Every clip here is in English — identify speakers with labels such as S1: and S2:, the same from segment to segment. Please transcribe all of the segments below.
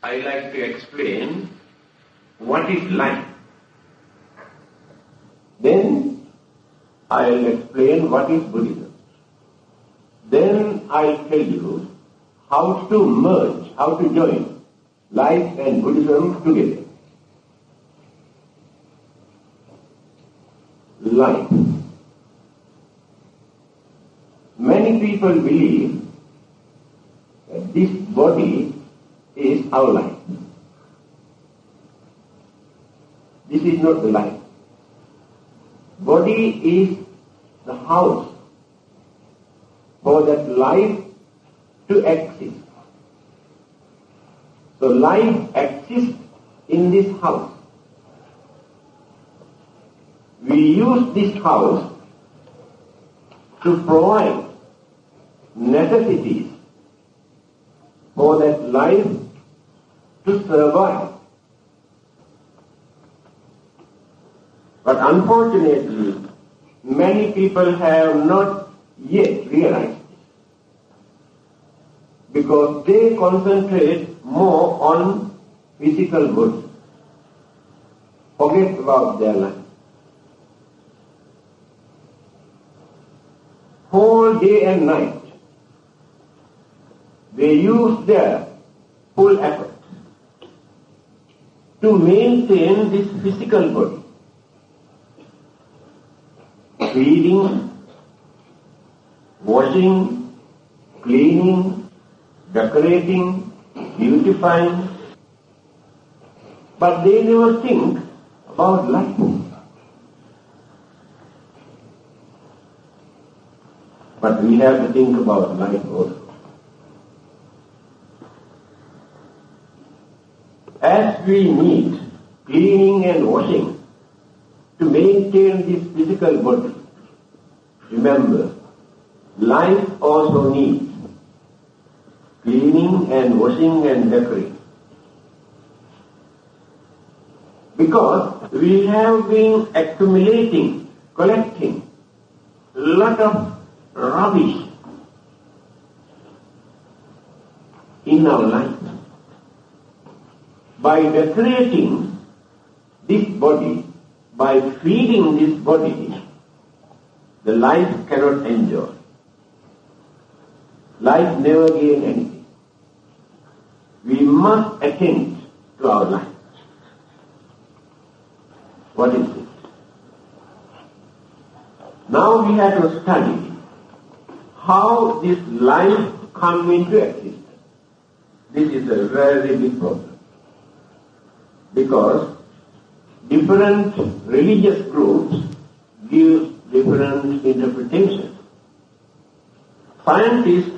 S1: I like to explain what is life. Then I'll explain what is Buddhism. Then I'll tell you how to merge, how to join life and Buddhism together. Life. Many people believe that this body is our life. This is not the life. Body is the house for that life to exist. So life exists in this house. We use this house to provide necessities for that life to survive. But unfortunately, many people have not yet realized this, because they concentrate more on physical goods, forget about their life. Whole day and night, they use their full effort to maintain this physical body. Feeding, washing, cleaning, decorating, beautifying, but they never think about life. But we have to think about life also. As we need cleaning and washing to maintain this physical body, remember, life also needs cleaning and washing and decorating. Because we have been accumulating, collecting a lot of rubbish in our life. By decorating this body, by feeding this body, the life cannot enjoy. Life never gain anything. We must attend to our life. What is it? Now we have to study how this life comes into existence. This is a very big problem. Because different religious groups give different interpretations. Scientists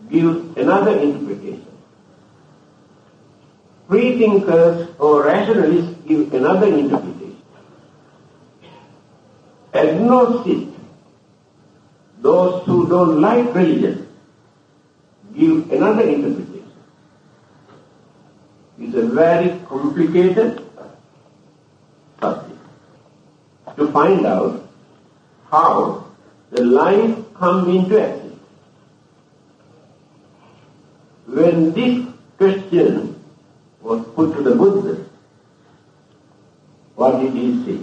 S1: give another interpretation. Free thinkers or rationalists give another interpretation. Agnostics, those who don't like religion, give another interpretation. It's a very complicated subject to find out how the life comes into existence. When this question was put to the Buddha, what did he say?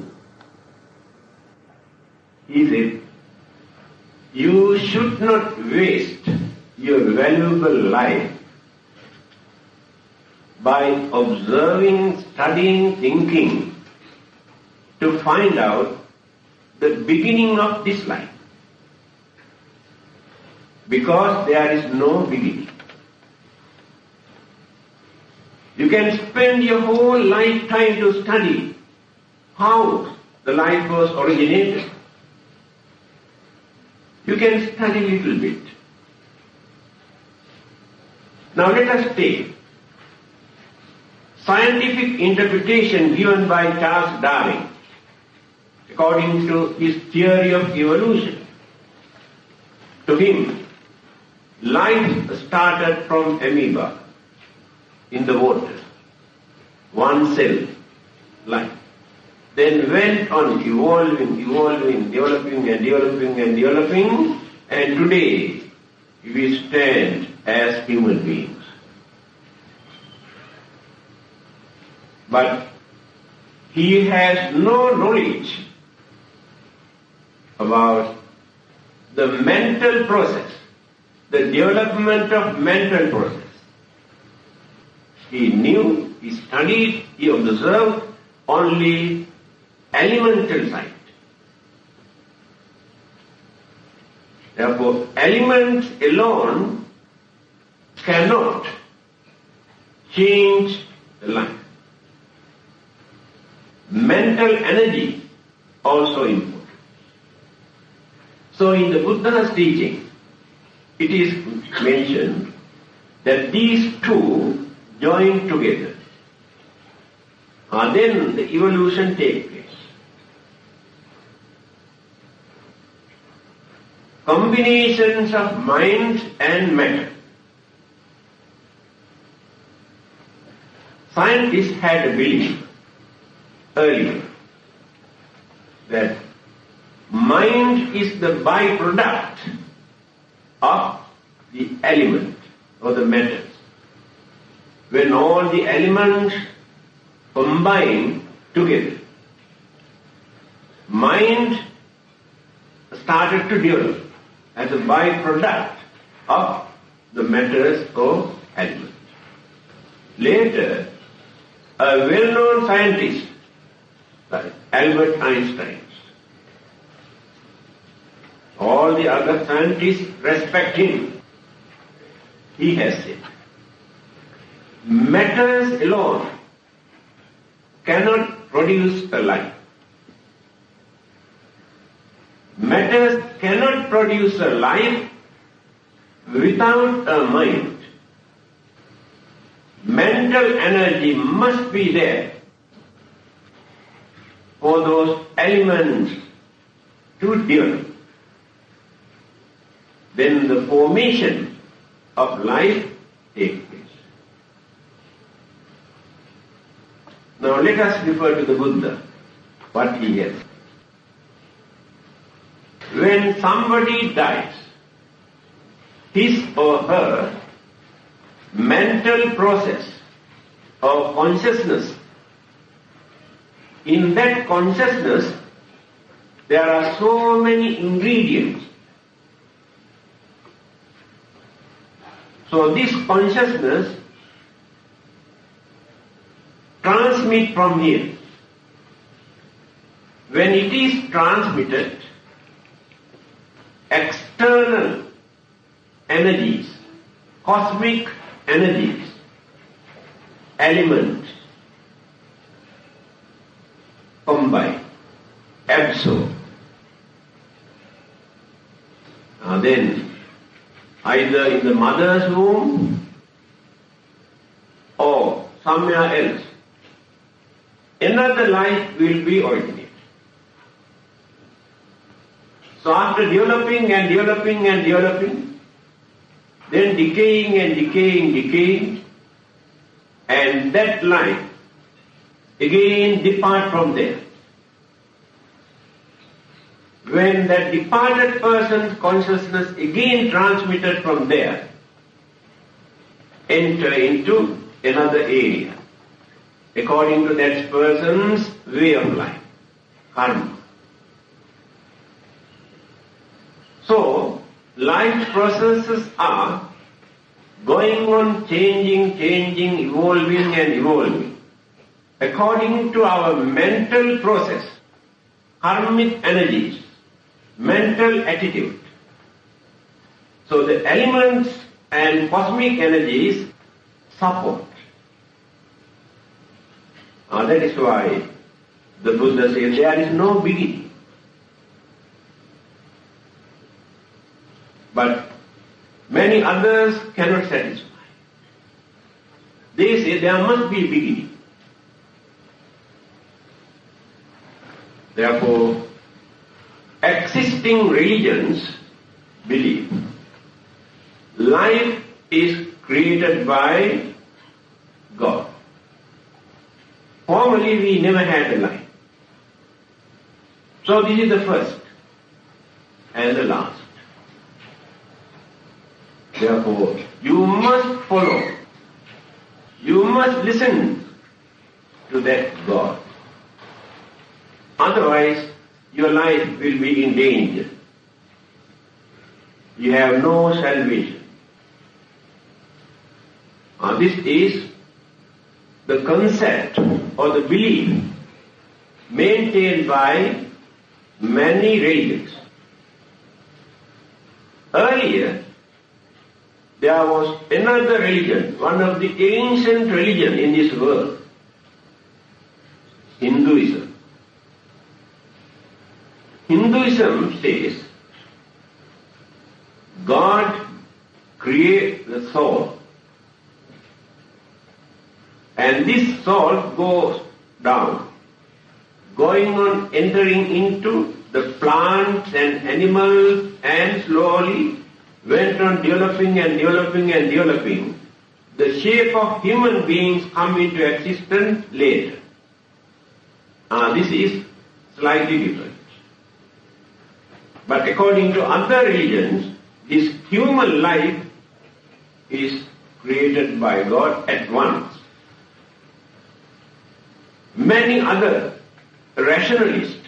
S1: He said, you should not waste your valuable life by observing, studying, thinking to find out the beginning of this life. Because there is no beginning. You can spend your whole lifetime to study how the life was originated. You can study a little bit. Now let us take scientific interpretation given by Charles Darwin according to his theory of evolution. To him, life started from amoeba in the water, one cell life. Then went on evolving, developing and today we stand as human beings. But he has no knowledge about the mental process, the development of mental process. He knew, he studied, he observed only elemental side. Therefore, elements alone cannot change the life. Mental energy also important. So in the Buddha's teaching, it is mentioned that these two join together. Then the evolution takes place. Combinations of mind and matter. Scientists had a belief earlier that mind is the byproduct of the element or the matter. When all the elements combine together, mind started to develop as a byproduct of the matters or elements. Later, a well-known scientist, like Albert Einstein, all the other scientists respect him. He has said, matters alone cannot produce a life. Matters cannot produce a life without a mind. Mental energy must be there for those elements to develop. Then the formation of life takes place. Now let us refer to the Buddha, what he has. When somebody dies, his or her mental process of consciousness, in that consciousness there are so many ingredients. So this consciousness transmits from here. When it is transmitted, external energies, cosmic energies, elements combine, absorb. Then either in the mother's womb or somewhere else, another life will be originated. So after developing and developing and developing, then decaying and decaying, and that life again depart from there. When that departed person's consciousness again transmitted from there, enter into another area, according to that person's way of life, karma. So, life processes are going on changing, evolving and evolving, according to our mental process, karmic energies, mental attitude. So the elements and cosmic energies support. That is why the Buddha says there is no beginning. But many others cannot satisfy. They say there must be a beginning. Therefore, existing religions believe life is created by God. Formerly we never had a life. So this is the first and the last. Therefore, you must follow, you must listen to that God. Otherwise, your life will be in danger. You have no salvation. This is the concept or the belief maintained by many religions. Earlier, there was another religion, one of the ancient religions in this world, Hinduism. Hinduism says God creates the soul, and this soul goes down, going on entering into the plants and animals, and slowly went on developing and developing and developing. The shape of human beings come into existence later. This is slightly different. But according to other religions, this human life is created by God at once. Many other rationalists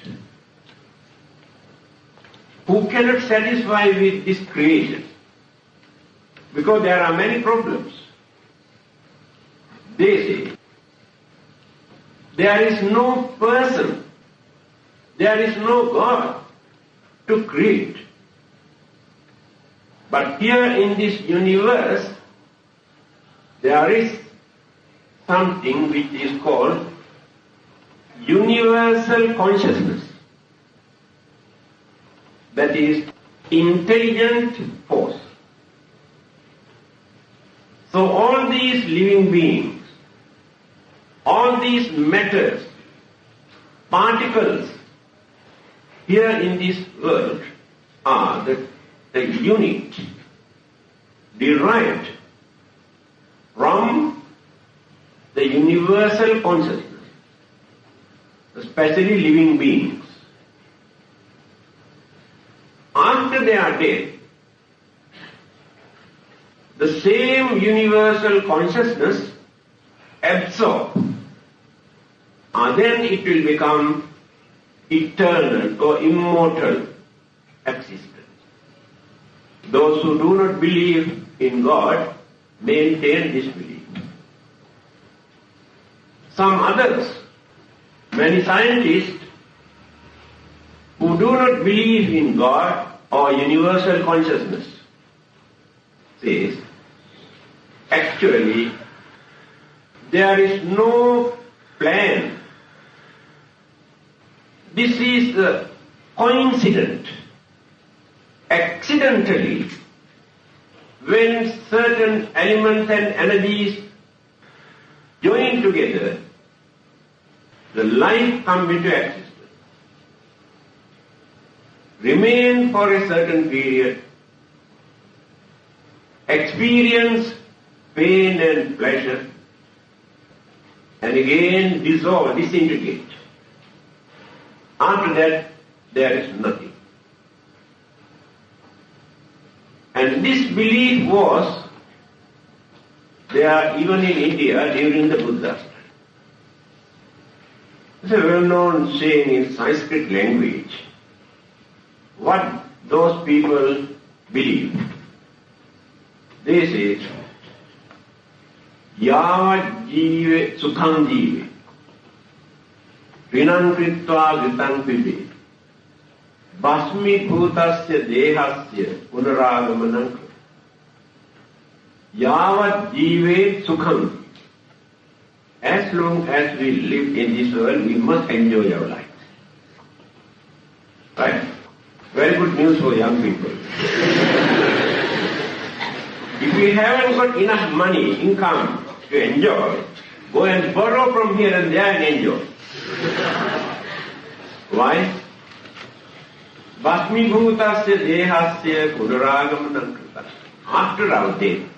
S1: who cannot satisfy with this creation, because there are many problems. They say, there is no person, there is no God to create. But here in this universe, there is something which is called universal consciousness. That is intelligent force. So all these living beings, all these matters, particles here in this world are the unit derived from the universal consciousness, especially living beings. After they are dead, the same universal consciousness absorbs, and then it will become eternal or immortal existence. Those who do not believe in God maintain this belief. Some others, many scientists, who do not believe in God or universal consciousness, says, actually, there is no plan. This is the coincident. Accidentally, when certain elements and energies join together, the life comes into existence. Remain for a certain period, experience pain and pleasure, and again dissolve, disintegrate. After that, there is nothing. And this belief was there even in India during the Buddha's time. It's a well-known saying in Sanskrit language. What those people believe. They say, Yava jive sukham jive, vinam kritva gritam pibe, basmi bhutasya dehasya punaragamanam. Yava jive sukham. As long as we live in this world, we must enjoy our life. Right? Very good news for young people. If we haven't got enough money, income to enjoy, go and borrow from here and there and enjoy. Why? Basmi bhutasya dehasya punaragamanam krita. After our death,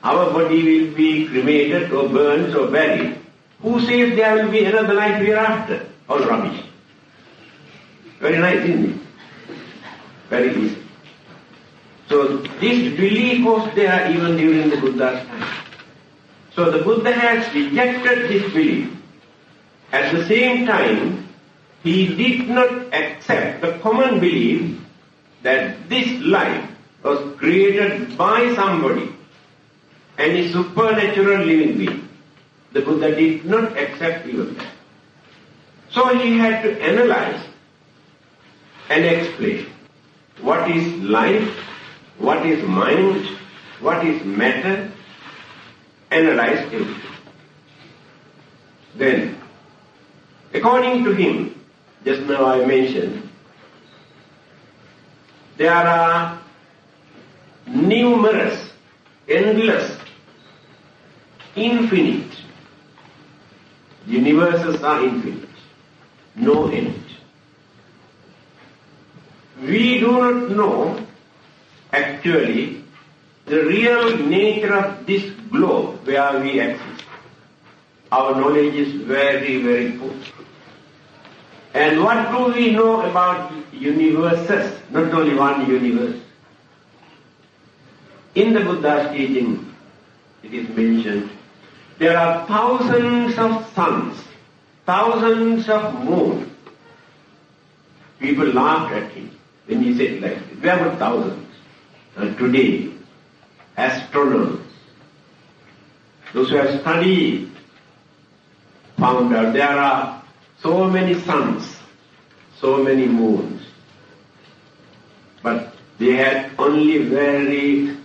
S1: our body will be cremated or burned or buried. Who says there will be another life hereafter? All rubbish. Very nice, isn't it? Very easy. So this belief was there even during the Buddha's time. So the Buddha has rejected this belief At the same time, he did not accept the common belief that this life was created by somebody and is supernatural living being. The Buddha did not accept even that. So he had to analyze and explain what is life, what is mind, what is matter, analyze everything. Then, according to him, just now I mentioned, there are numerous, endless, infinite. Universes are infinite, no end. We do not know actually the real nature of this globe where we exist. Our knowledge is very, very poor. And what do we know about universes? Not only one universe. In the Buddha's teaching, it is mentioned, there are thousands of suns, thousands of moons. People laughed at him when he said like this. There were thousands. And today, astronomers, those who have studied, found out there are so many suns, so many moons. But they had only very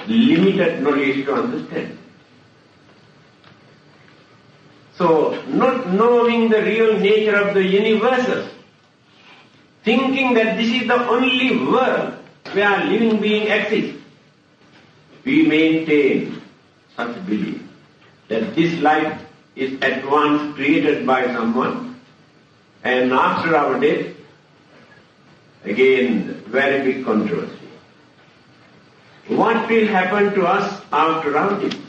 S1: limited knowledge to understand. So, not knowing the real nature of the universes, thinking that this is the only world where living being exists, we maintain such belief that this life is at once created by someone, and after our death, again, very big controversy. What will happen to us after our death?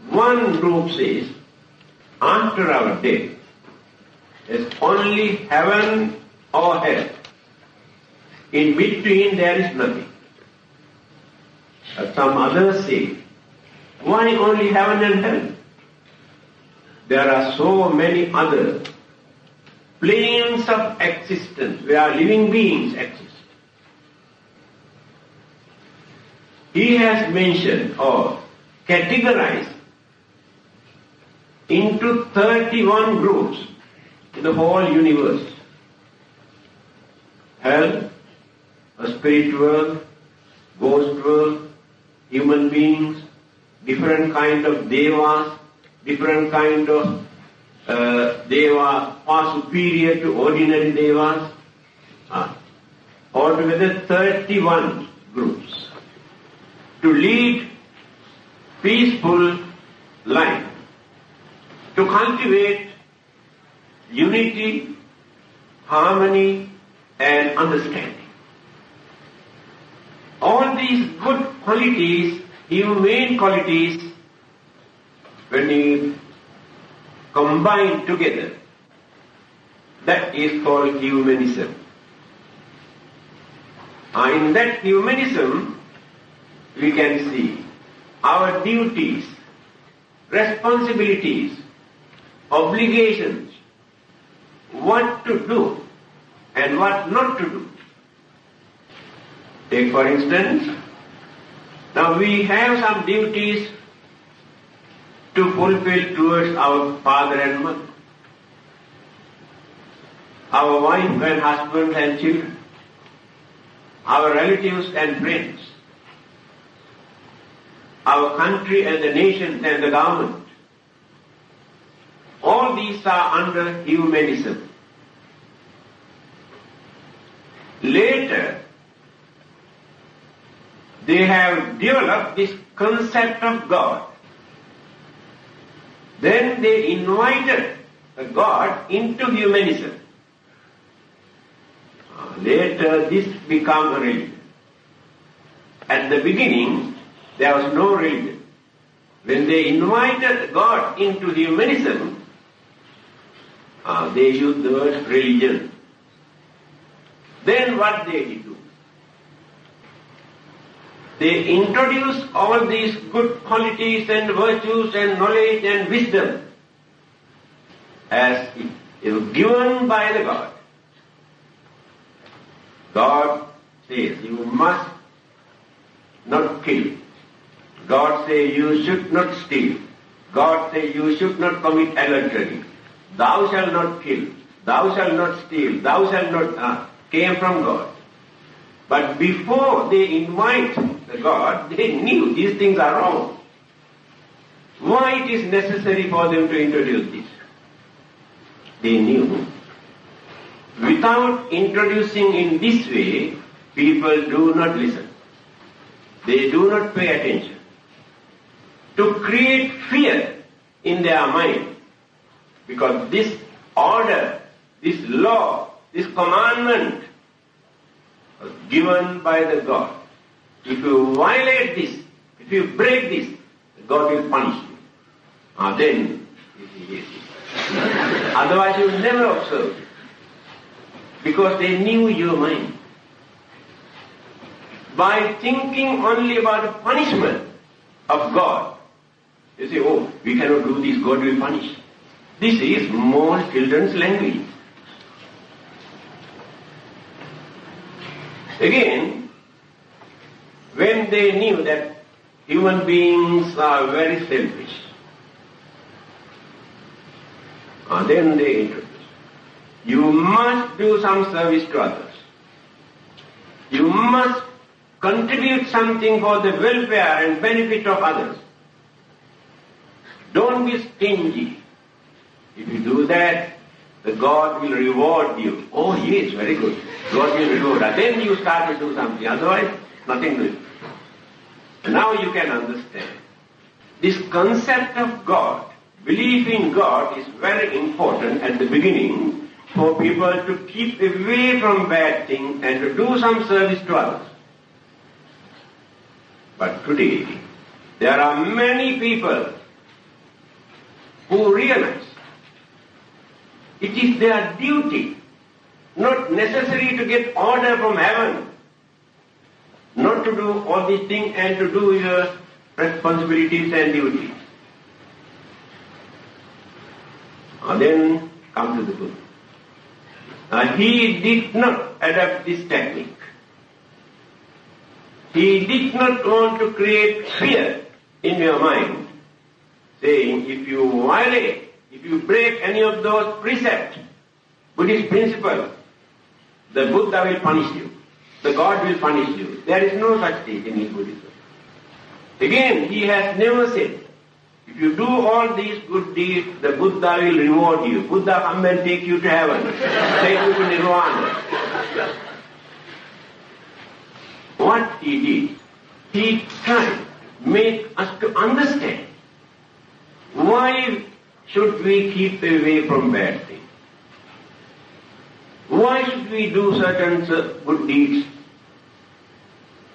S1: One group says, after our death, there's only heaven or hell. In between there is nothing. But some others say, why only heaven and hell? There are so many other planes of existence where living beings exist. He has mentioned or categorized into 31 groups in the whole universe. Hell, a spirit world, ghost world, human beings, different kind of devas, different kind of deva far superior to ordinary devas. Altogether 31 groups to lead peaceful life, to cultivate unity, harmony and understanding. All these good qualities, humane qualities, when you combine together, that is called humanism. In that humanism, we can see our duties, responsibilities, obligations, what to do and what not to do. Take for instance, now we have some duties to fulfill towards our father and mother, our wife and husband and children, our relatives and friends, our country and the nation and the government. All these are under humanism. Later, they have developed this concept of God. Then they invited God into humanism. Later, this became a religion. At the beginning, there was no religion. When they invited God into humanism, they used the word religion. Then what they do?
S2: they introduce all these good qualities and virtues and knowledge and wisdom as it is given by the God. God says you must not kill. God says you should not steal. God says you should not commit adultery. Thou shalt not kill. Thou shalt not steal. Thou shalt not came from God. But before they invite the God, they knew these things are wrong. Why it is necessary for them to introduce this? They knew. Without introducing in this way, people do not listen. They do not pay attention. To create fear in their mind, because this order, this law, this commandment was given by the God. If you violate this, if you break this, God will punish you. Then it is. Otherwise you will never observe it. Because they knew your mind. By thinking only about the punishment of God, they say, oh, we cannot do this, God will punish. This is more children's language. Again, when they knew that human beings are very selfish, then they introduced, you must do some service to others. You must contribute something for the welfare and benefit of others. Don't be stingy. If you do that, the God will reward you. Oh yes, very good. God will reward. Then you start to do something. Otherwise, nothing to do. Now you can understand. This concept of God, belief in God is very important at the beginning for people to keep away from bad things and to do some service to others. But today, there are many people who realize it is their duty, not necessary to get order from heaven, not to do all these things and to do your responsibilities and duties. Then come to the Buddha. He did not adopt this technique. He did not want to create fear in your mind, saying if you violate, if you break any of those precepts, Buddhist principles, the Buddha will punish you. The God will punish you. There is no such thing in Buddhism. Again, he has never said, if you do all these good deeds, the Buddha will reward you. Buddha come and take you to heaven, take you to nirvana. What he did, he tried to make us to understand why should we keep away from bad things. Why should we do certain good deeds?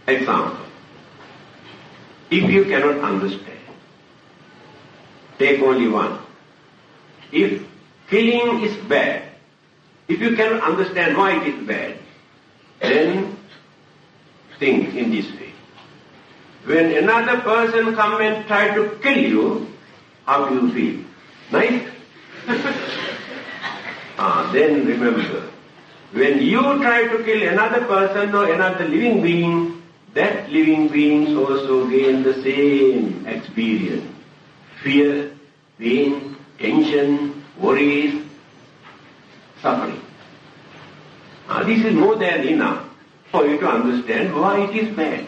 S2: Example, if you cannot understand, take only one. If killing is bad, if you cannot understand why it is bad, then think in this way. When another person comes and tries to kill you, how do you feel? Nice? Then remember, when you try to kill another person or another living being, that living beings also gain the same experience. Fear, pain, tension, worries, suffering. This is more than enough for you to understand why it is bad.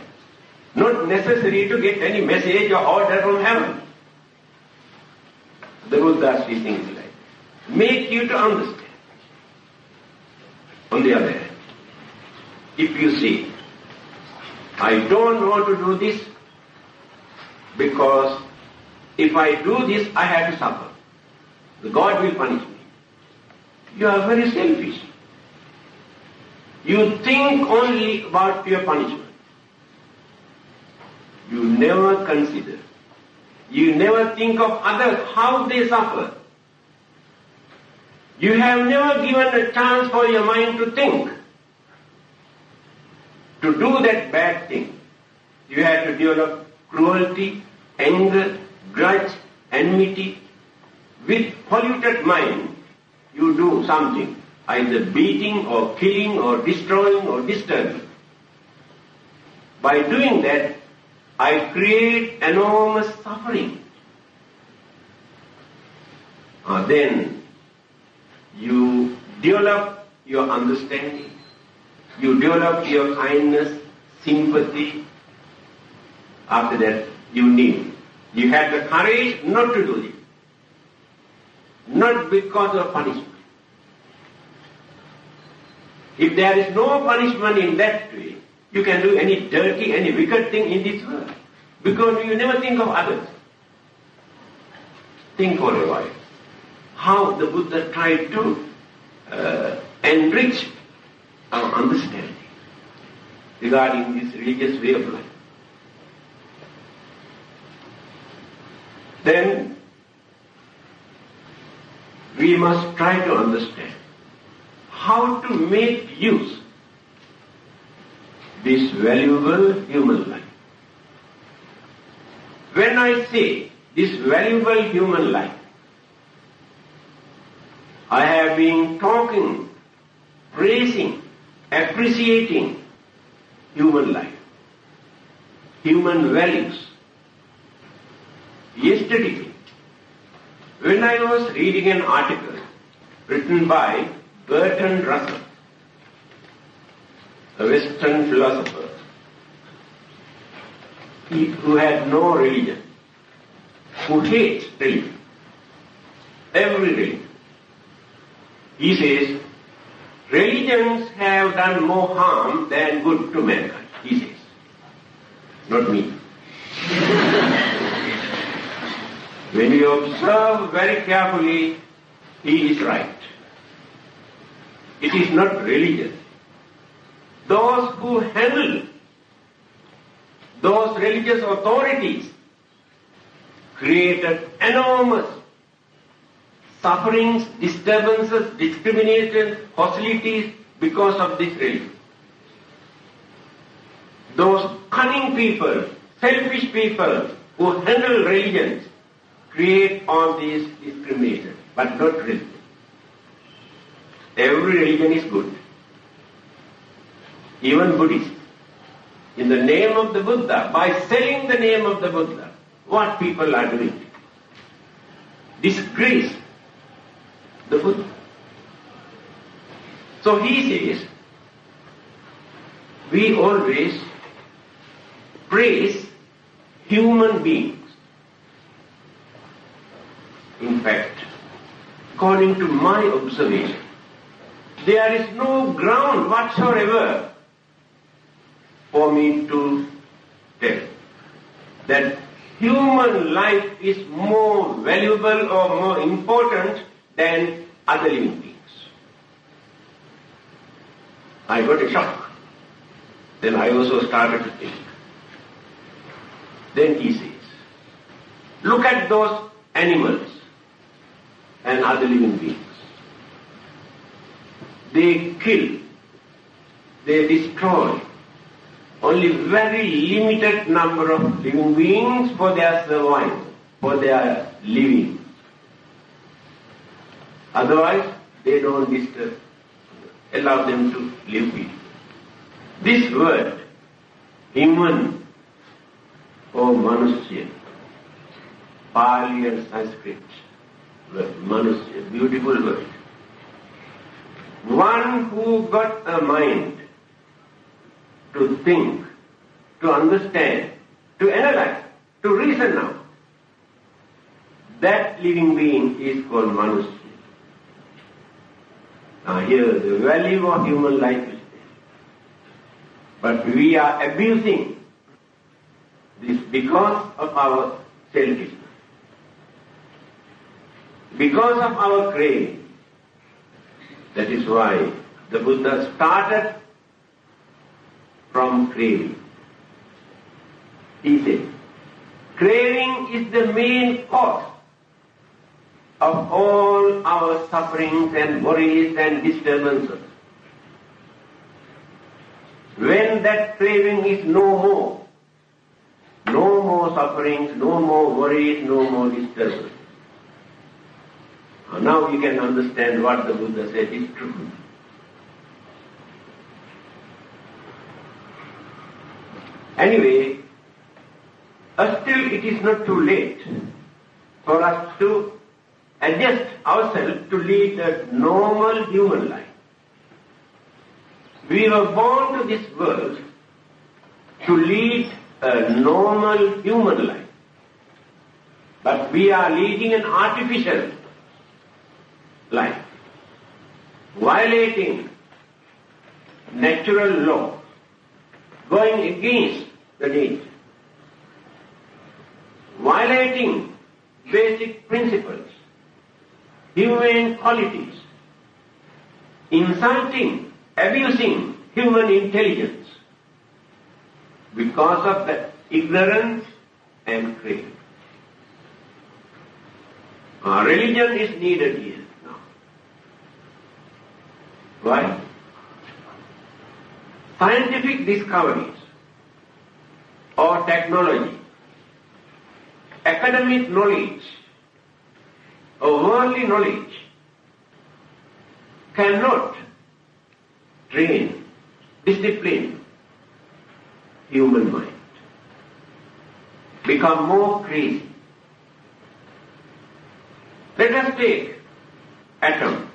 S2: Not necessary to get any message or order from heaven. The Buddha's teaching is like that. Make you to understand. On the other hand, if you say, I don't want to do this because if I do this, I have to suffer. The God will punish me. You are very selfish. You think only about your punishment. You never consider. You never think of others, how they suffer. You have never given a chance for your mind to think, to do that bad thing. You have to develop cruelty, anger, grudge, enmity. With polluted mind, you do something, either beating or killing or destroying or disturbing. By doing that, I create enormous suffering. Then you develop your understanding, you develop your kindness, sympathy. After that, you need. You have the courage not to do it. Not because of punishment. If there is no punishment in that way, you can do any dirty, any wicked thing in this world. Because you never think of others. Think for a while. How the Buddha tried to enrich our understanding regarding this religious way of life. Then we must try to understand how to make use this valuable human life. When I say this valuable human life, I have been talking, praising, appreciating human life, human values. Yesterday, when I was reading an article written by Bertrand Russell, a Western philosopher, who had no religion, who hates religion, every religion. He says, religions have done more harm than good to mankind, he says. Not me. When you observe very carefully, he is right. It is not religion. Those who handle those religious authorities created enormous sufferings, disturbances, discrimination, hostilities because of this religion. Those cunning people, selfish people who handle religions create all these discriminations, but not religion. Every religion is good. Even Buddhism. In the name of the Buddha, by selling the name of the Buddha, what people are doing? Disgrace the Buddha. So he says, we always praise human beings. In fact, according to my observation, there is no ground whatsoever for me to tell that human life is more valuable or more important than other living beings. I got a shock. Then I also started to think. Then he says, look at those animals and other living beings. They kill, they destroy only very limited number of living beings for their survival, for their living. Otherwise, they don't disturb, allow them to live peacefully. This word, human or manusya, Pali and Sanskrit word, manusya, beautiful word. One who got a mind to think, to understand, to analyze, to reason out, that living being is called manusya. Now here the value of human life is there. But we are abusing this because of our selfishness, because of our craving. That is why the Buddha started from craving. He said, craving is the main cause of all our sufferings and worries and disturbances. When that craving is no more, No more sufferings, no more worries, no more disturbance. Now you can understand what the Buddha said is true. Anyway, still it is not too late for us to adjust ourselves to lead a normal human life. We were born to this world to lead a normal human life. But we are leading an artificial life, violating natural law, going against the nature, violating basic principles, human qualities, insulting, abusing human intelligence because of the ignorance and craving. Religion is needed here now. Why? Scientific discoveries or technology, academic knowledge or worldly knowledge cannot train, discipline human mind, become more crazy. Let us take atom,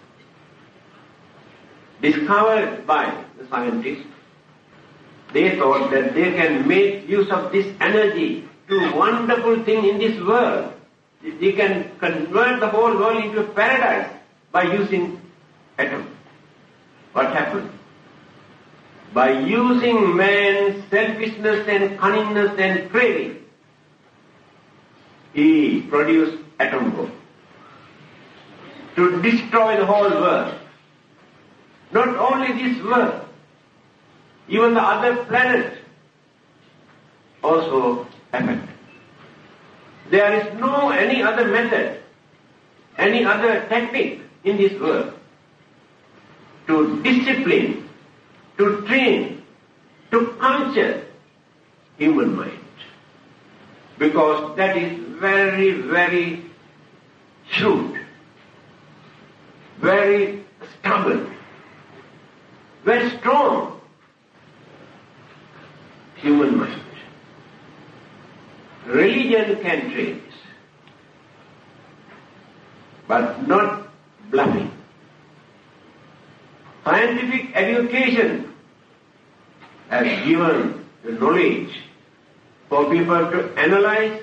S2: discovered by the scientists. They thought that they can make use of this energy to wonderful thing in this world. They can convert the whole world into a paradise by using atom. What happened? By using man's selfishness and cunningness and craving, he produced atom bomb to destroy the whole world. Not only this world, even the other planet also affected. There is no any other method, any other technique in this world to discipline, to train, to culture human mind. Because that is very, very shrewd, very stubborn, very strong human mind. Religion can train this, but not bluffing. Scientific education has given the knowledge for people to analyze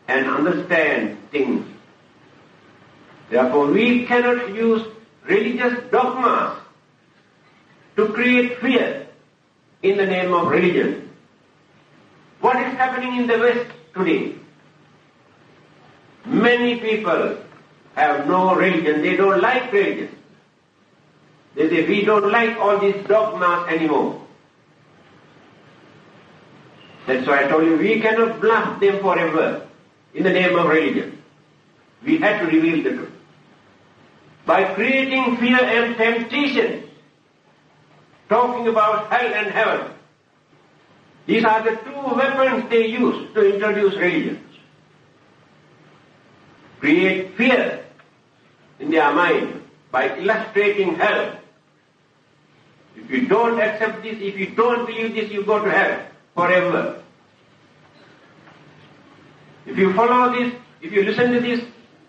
S2: and understand things. Therefore, we cannot use religious dogmas to create fear in the name of religion. What is happening in the West today? Many people have no religion. They don't like religion. They say, we don't like all these dogmas anymore. That's why I told you, we cannot bluff them forever in the name of religion. We have to reveal the truth. By creating fear and temptation, talking about hell and heaven, these are the two weapons they use to introduce religions. Create fear in their mind by illustrating hell. If you don't accept this, if you don't believe this, you go to hell forever. If you follow this, if you listen to this,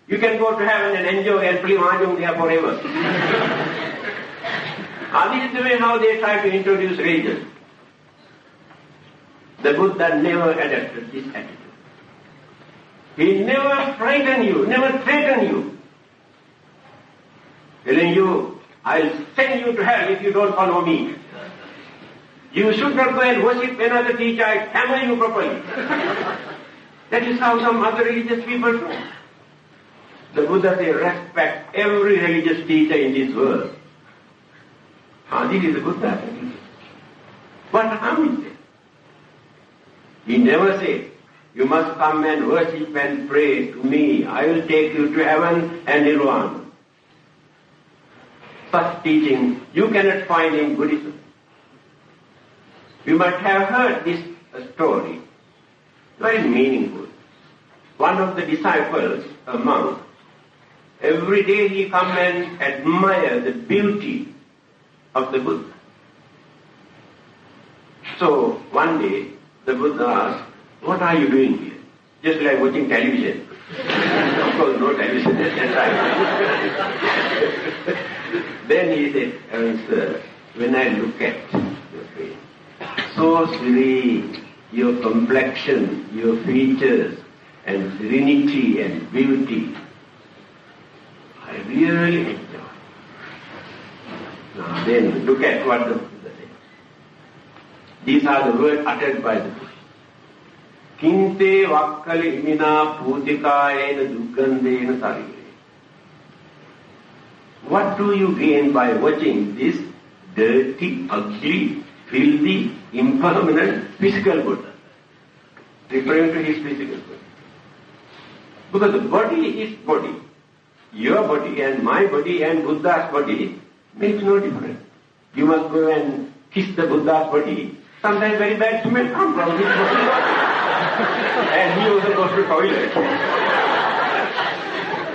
S2: you can go to heaven and enjoy and play mahjong there forever. This is the way how they try to introduce religion. The Buddha never adopted this attitude. He never frightened you, never threatened you, telling you, I'll send you to hell if you don't follow me. You should not go and worship another teacher, I'll hammer you properly. That is how some other religious people do. The Buddha says, respect every religious teacher in this world. This is the Buddha. What harm is there? He never said, you must come and worship and pray to me. I will take you to heaven and nirvana. Such teaching you cannot find in Buddhism. You might have heard this story very meaningful. One of the disciples, a monk, every day he come and admire the beauty of the Buddha. So one day the Buddha asked, "What are you doing here?" Just like watching television. Of course, no television at that time. Then he said, "Sir, when I look at your face, so serene, your complexion, your features, and serenity and beauty, I really enjoy." Now then, look at what the Buddha said. These are the words uttered by the Buddha. Kinte vakkali imina putikayena dukkandena sarire. What do you gain by watching this dirty, ugly, filthy, impermanent physical Buddha? Referring to his physical body. Because the body is body. Your body and my body and Buddha's body makes no difference. You must go and kiss the Buddha's body. Sometimes very bad smell comes from his body. And he also goes to the toilet.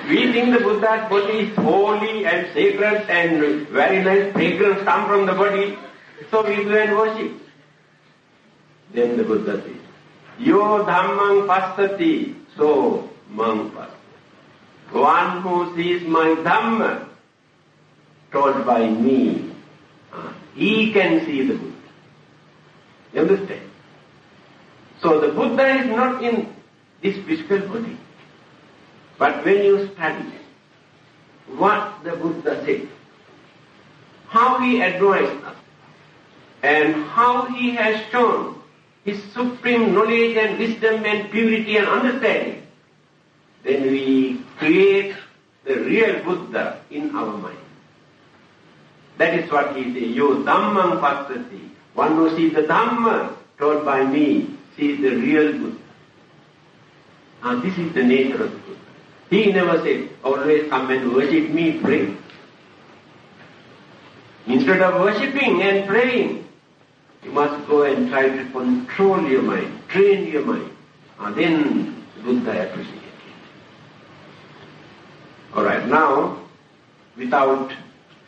S2: We think the Buddha's body is holy and sacred and very nice fragrance come from the body, so we go and worship. Then the Buddha says, "Yo dhammang passati, so mang passati." One who sees my Dhamma taught by me, he can see the Buddha. You understand? So the Buddha is not in this physical body. But when you study what the Buddha said, how he advised us, and how he has shown his supreme knowledge and wisdom and purity and understanding, then we create the real Buddha in our mind. That is what he says, "Yo dhammang passati." One who sees the Dhamma taught by me sees the real Buddha. And this is the nature of the Buddha. He never said, "Always come and worship me, pray." Instead of worshipping and praying, you must go and try to control your mind, train your mind. And then Buddha appreciates it. Alright, now, without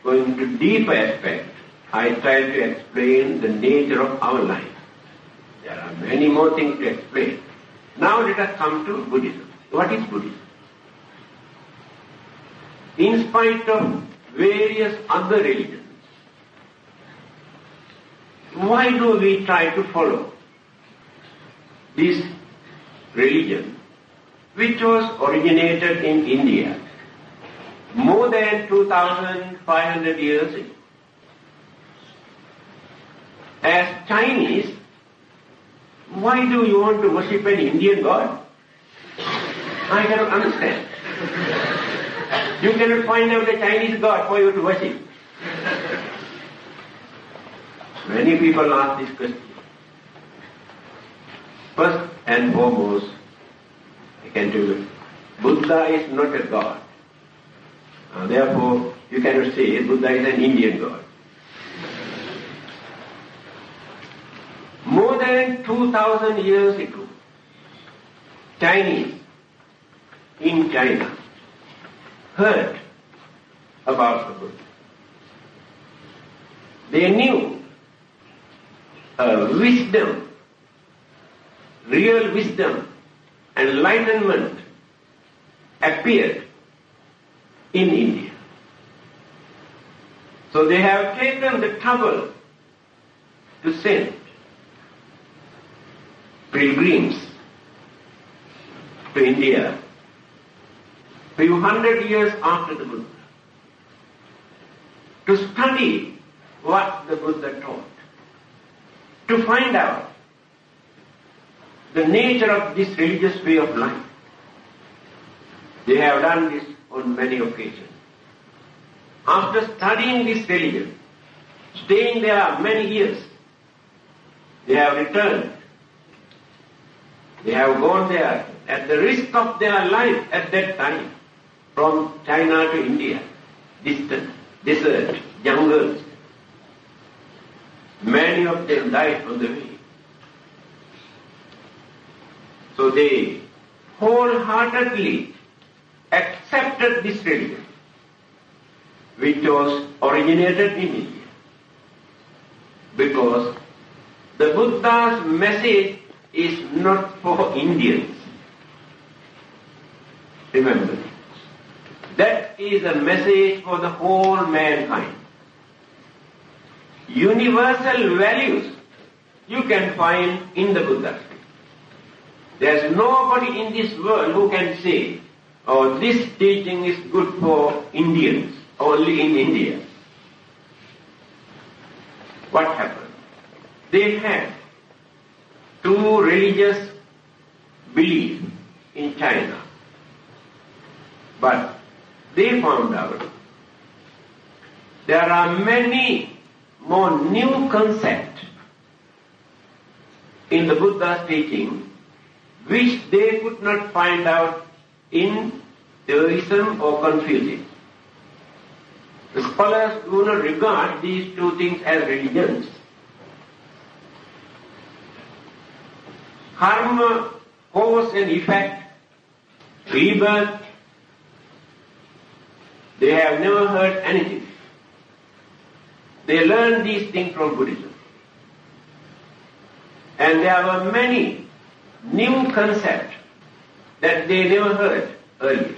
S2: going to deep aspect, I try to explain the nature of our life. There are many more things to explain. Now let us come to Buddhism. What is Buddhism? In spite of various other religions, why do we try to follow this religion, which was originated in India more than 2,500 years ago? As Chinese, why do you want to worship an Indian god? I cannot understand. You cannot find out a Chinese god for you to worship. Many people ask this question. First and foremost, I can tell you, Buddha is not a god. Therefore, you cannot say Buddha is an Indian god. More than 2,000 years ago, Chinese in China heard about the Buddha. They knew wisdom, real wisdom, enlightenment appeared in India. So they have taken the trouble to send pilgrims to India few hundred years after the Buddha to study what the Buddha taught, to find out the nature of this religious way of life. They have done this on many occasions. After studying this religion, staying there many years, they have returned. They have gone there at the risk of their life at that time, from China to India, distant, desert, jungles. Many of them died on the way. So they wholeheartedly accepted this religion, which was originated in India. Because the Buddha's message is not for Indians. Remember, that is a message for the whole mankind. Universal values you can find in the Buddha's teaching. There is nobody in this world who can say, oh, this teaching is good for Indians, only in India. What happened? They had two religious beliefs in China. But they found out there are many more new concepts in the Buddha's teaching which they could not find out in Taoism or Confucianism. The scholars do not regard these two things as religions. Karma, cause and effect, rebirth, they have never heard anything. They learned these things from Buddhism. And there were many new concepts that they never heard earlier.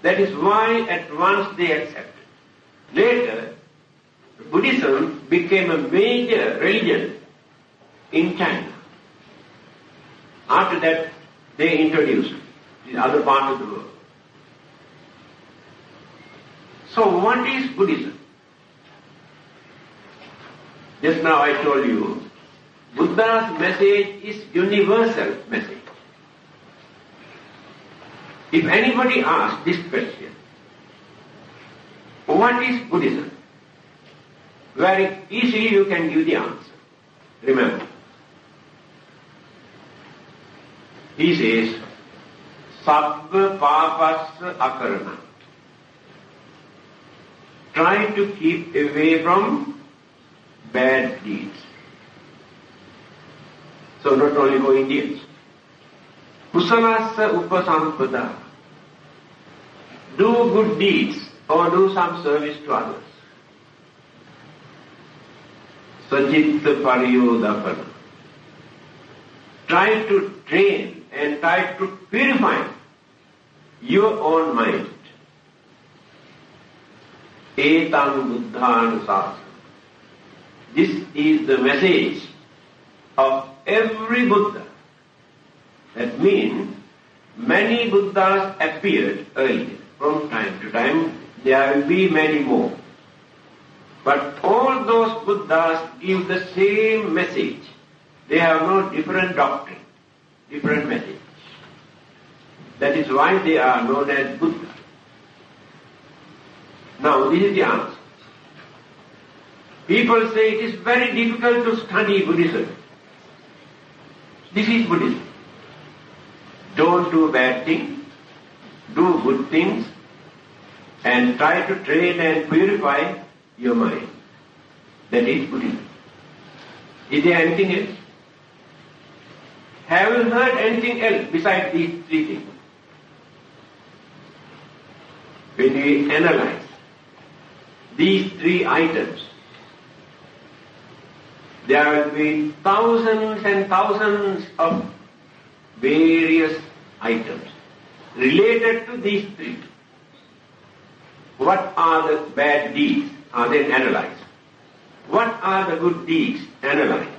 S2: That is why at once they accepted. Later, Buddhism became a major religion in China. After that, they introduced it in other parts of the world. So what is Buddhism? Just now I told you, Buddha's message is universal message. If anybody asks this question, what is Buddhism? Very easily you can give the answer. Remember, he says, sabba papasya akarana. Try to keep away from bad deeds. So not only for Indians. Kusalasya upasampada. Do good deeds or do some service to others. Sajitta pariyodapana. Try to train and try to purify your own mind. Etam buddhanusasana. This is the message of every Buddha. That means many Buddhas appeared earlier. From time to time there will be many more. But all those Buddhas give the same message. They have no different doctrine, different message. That is why they are known as Buddha. Now this is the answer. People say it is very difficult to study Buddhism. This is Buddhism. Don't do bad things, do good things, and try to train and purify your mind. That is Buddhism. Is there anything else? Have you heard anything else besides these three things? When we analyze these three items, there will be thousands and thousands of various items related to these three. What are the bad deeds? Are then analyzed. What are the good deeds? Analyzed.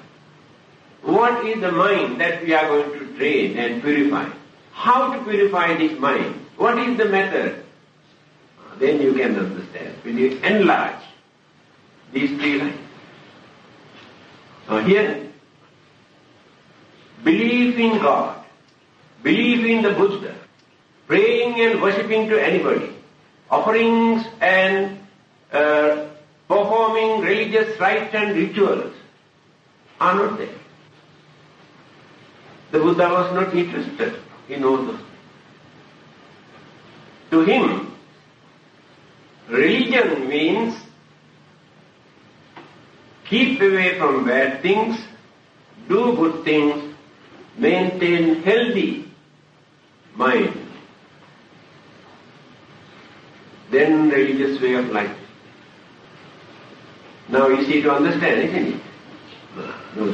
S2: What is the mind that we are going to train and purify? How to purify this mind? What is the method? Then you can understand. When you enlarge these three lines. Now here, belief in God, belief in the Buddha, praying and worshipping to anybody, offerings and performing religious rites and rituals are not there. The Buddha was not interested in all those. To him, religion means keep away from bad things, do good things, maintain healthy mind, then religious way of life. Now easy to understand, isn't it? No.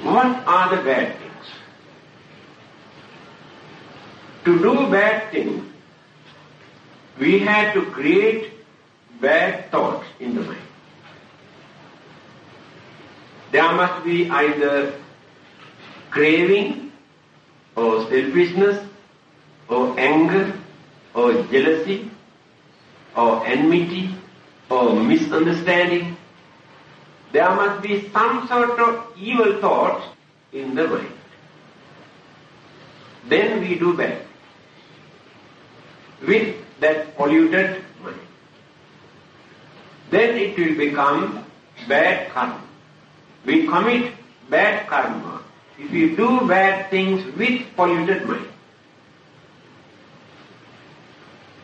S2: What are the bad things? To do bad things, we had to create bad thoughts in the mind. There must be either craving or selfishness or anger or jealousy or enmity or misunderstanding. There must be some sort of evil thoughts in the mind. Then we do bad with that polluted mind. Then it will become bad karma. We commit bad karma if we do bad things with polluted mind.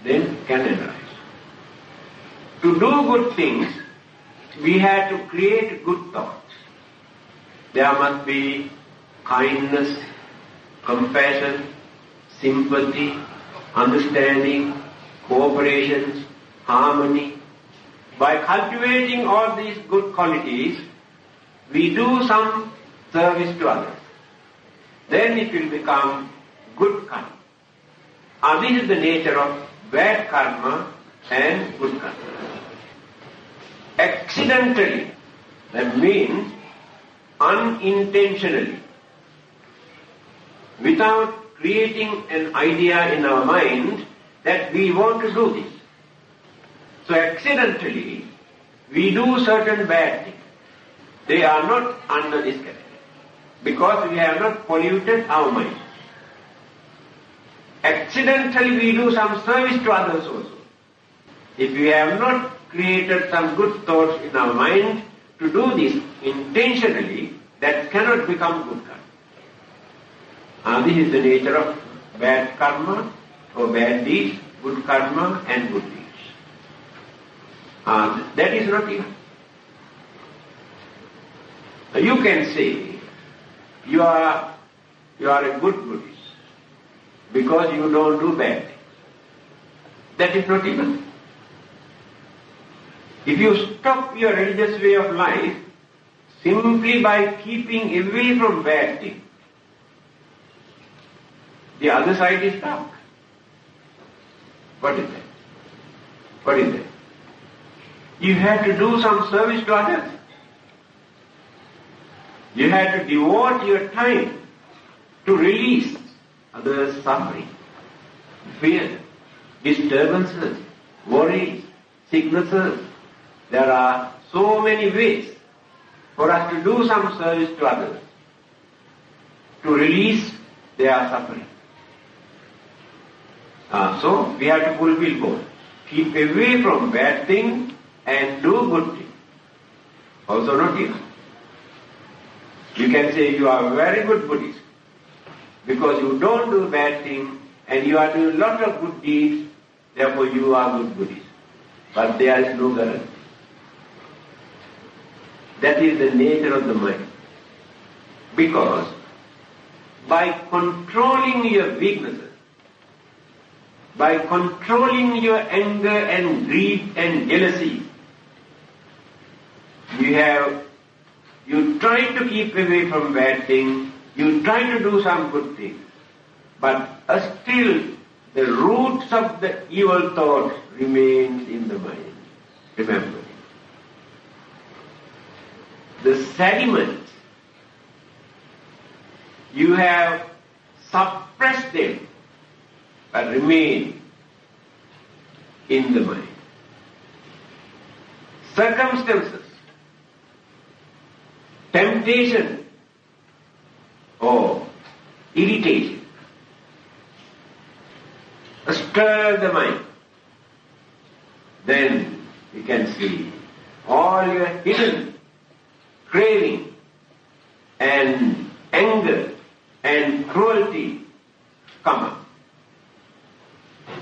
S2: Then can arise. To do good things, we have to create good thoughts. There must be kindness, compassion, sympathy, understanding, cooperation, harmony. By cultivating all these good qualities, we do some service to others. Then it will become good karma. This is the nature of bad karma and good karma. Accidentally, that means unintentionally, without creating an idea in our mind that we want to do this. So accidentally, we do certain bad things. They are not under this category, because we have not polluted our mind. Accidentally, we do some service to others also. If we have not created some good thoughts in our mind to do this intentionally, that cannot become good karma. This is the nature of bad karma or bad deeds, good karma and good deeds. That is not evil. You can say you are a good Buddhist because you don't do bad things. That is not evil. If you stop your religious way of life simply by keeping away from bad things, the other side is dark. What is that? What is that? You have to do some service to others. You have to devote your time to release others' suffering, fear, disturbances, worries, sicknesses. There are so many ways for us to do some service to others, to release their suffering. So we have to fulfill both. Keep away from bad things and do good things. Also not evil. You can say you are a very good Buddhist because you don't do bad things and you are doing a lot of good deeds, therefore you are good Buddhist. But there is no guarantee. That is the nature of the mind. Because by controlling your weaknesses, by controlling your anger and greed and jealousy, you try to keep away from bad things, you try to do some good things, but still the roots of the evil thoughts remains in the mind. Remember. The sediments, you have suppressed them, but remain in the mind. Circumstances, temptation, or irritation, stir the mind. Then you can see all your hidden craving and anger and cruelty come up.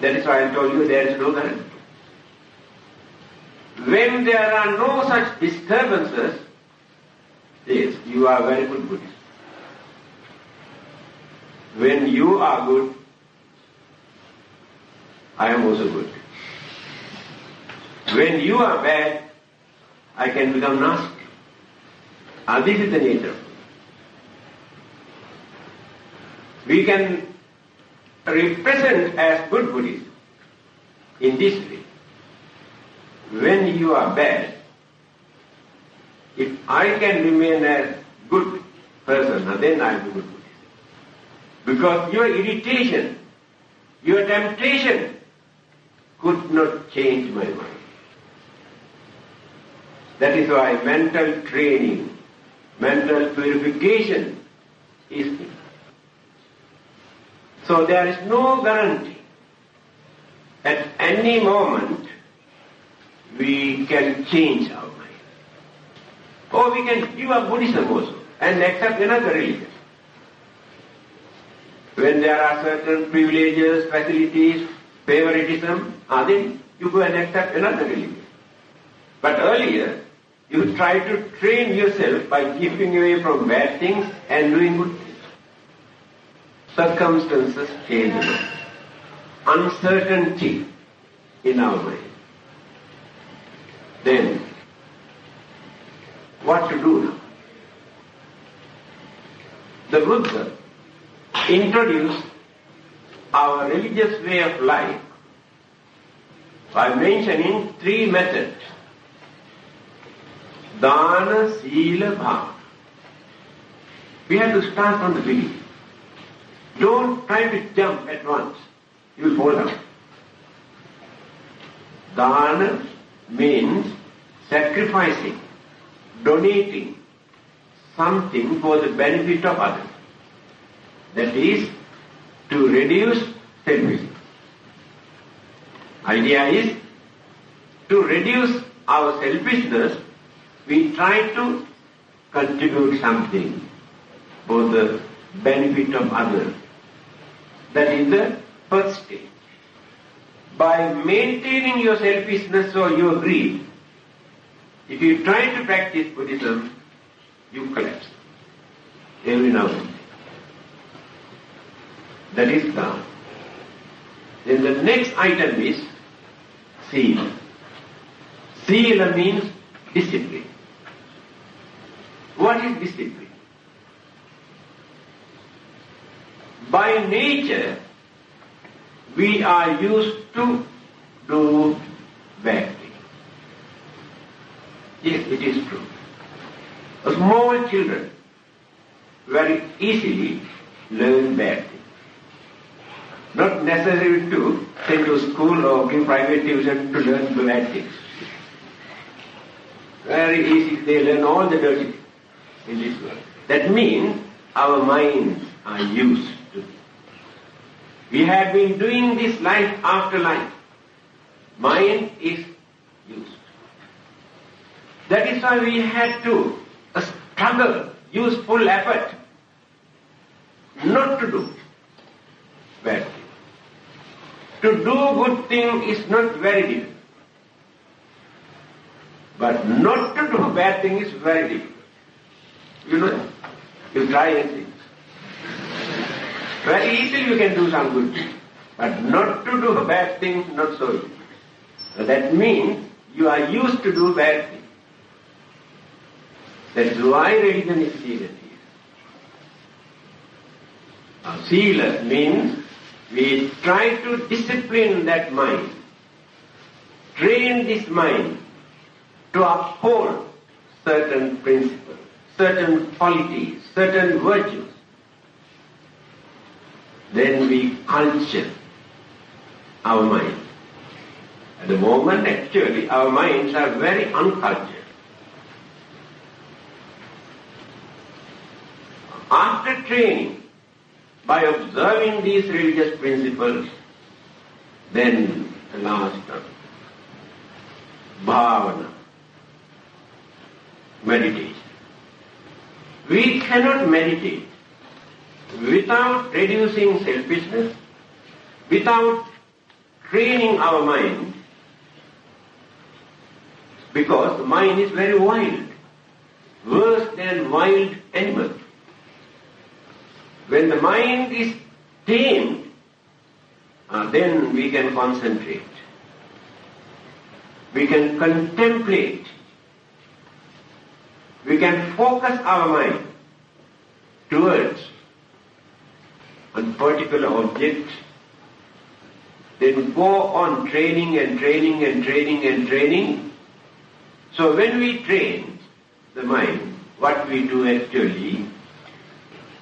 S2: That is why I told you there is no guarantee. When there are no such disturbances, Yes, you are very good Buddhist. When you are good, I am also good. When you are bad, I can become nasty. This is the nature of it. We can represent as good Buddhists in this way. When you are bad, if I can remain as good person, then I am a good Buddhist. Because your irritation, your temptation could not change my mind. That is why mental training, mental purification is key. So there is no guarantee. At any moment we can change our mind. Or we can give up Buddhism also and accept another religion. When there are certain privileges, facilities, favoritism, then you go and accept another religion. But earlier, you try to train yourself by keeping away from bad things and doing good things. Circumstances change. Uncertainty in our mind. Then, what to do now? The Buddha introduced our religious way of life by mentioning 3 methods. Dana, Sila, Bhava. We have to start from the beginning. Don't try to jump at once. You will fall down. Dana means sacrificing, donating something for the benefit of others. That is to reduce selfishness. Idea is to reduce our selfishness, we try to contribute something for the benefit of others. That is the first stage. By maintaining your selfishness or your greed, if you try to practice Buddhism, you collapse every now and then. That is Dhamma. Then the next item is Sila. Sila means discipline. What is discipline? By nature, we are used to do bad things. Yes, it is true. Small children very easily learn bad things. Not necessary to send to school or give private tuition to learn bad things. Very easy, they learn all the dirty things in this world. That means our minds are used to it. We have been doing this life after life. Mind is used. That is why we had to struggle, use full effort not to do bad things. To do good thing is not very difficult. But not to do bad thing is very difficult. You know, you try and see. Very easily you can do some good thing. But not to do a bad thing, not so easy. So that means you are used to do bad things. That's why religion is serious here. Sila means we try to discipline that mind, train this mind to uphold certain principles, certain qualities, certain virtues. Then we culture our mind. At the moment, actually, our minds are very uncultured. After training, by observing these religious principles, then the last one, bhavana, meditation. We cannot meditate without reducing selfishness, without training our mind, because the mind is very wild. worse than wild animals. When the mind is tamed, then we can concentrate. We can contemplate. We can focus our mind towards a particular object, then go on training and training and training and training. So when we train the mind, what we do actually,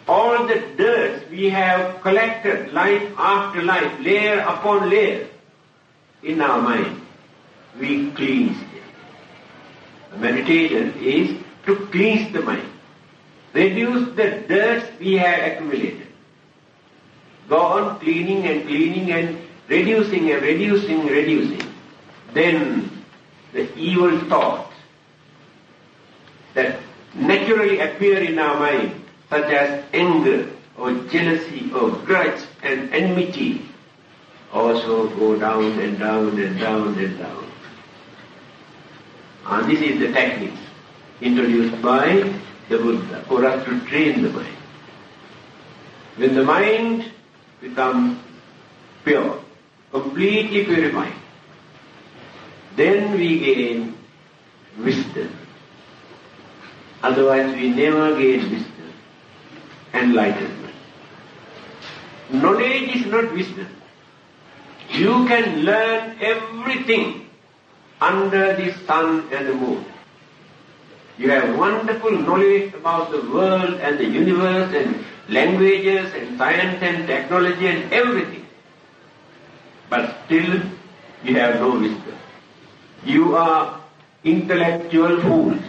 S2: all the dirt we have collected life after life, layer upon layer in our mind, we cleanse it. The meditation is to cleanse the mind, reduce the dirt we have accumulated. Go on cleaning and cleaning and reducing and reducing and reducing. Then the evil thoughts that naturally appear in our mind, such as anger or jealousy or grudge and enmity, also go down and down and down and down. This is the technique introduced by the Buddha for us to train the mind. When the mind becomes pure, completely purified, then we gain wisdom. Otherwise we never gain wisdom, enlightenment. Knowledge is not wisdom. You can learn everything under the sun and the moon. You have wonderful knowledge about the world and the universe and languages and science and technology and everything. But still you have no wisdom. You are intellectual fools.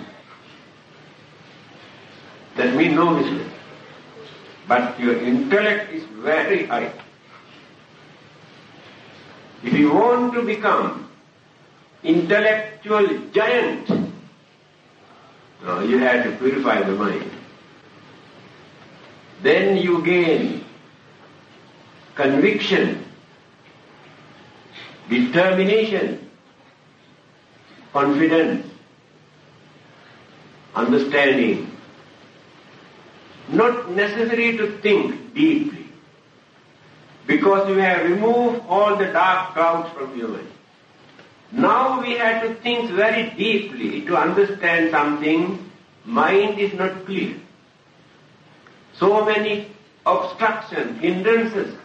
S2: That means no wisdom. But your intellect is very high. If you want to become intellectual giant, you have to purify the mind. Then you gain conviction, determination, confidence, understanding. Not necessary to think deeply, because you have removed all the dark clouds from your mind. Now we have to think very deeply to understand something. Mind is not clear. So many obstructions, hindrances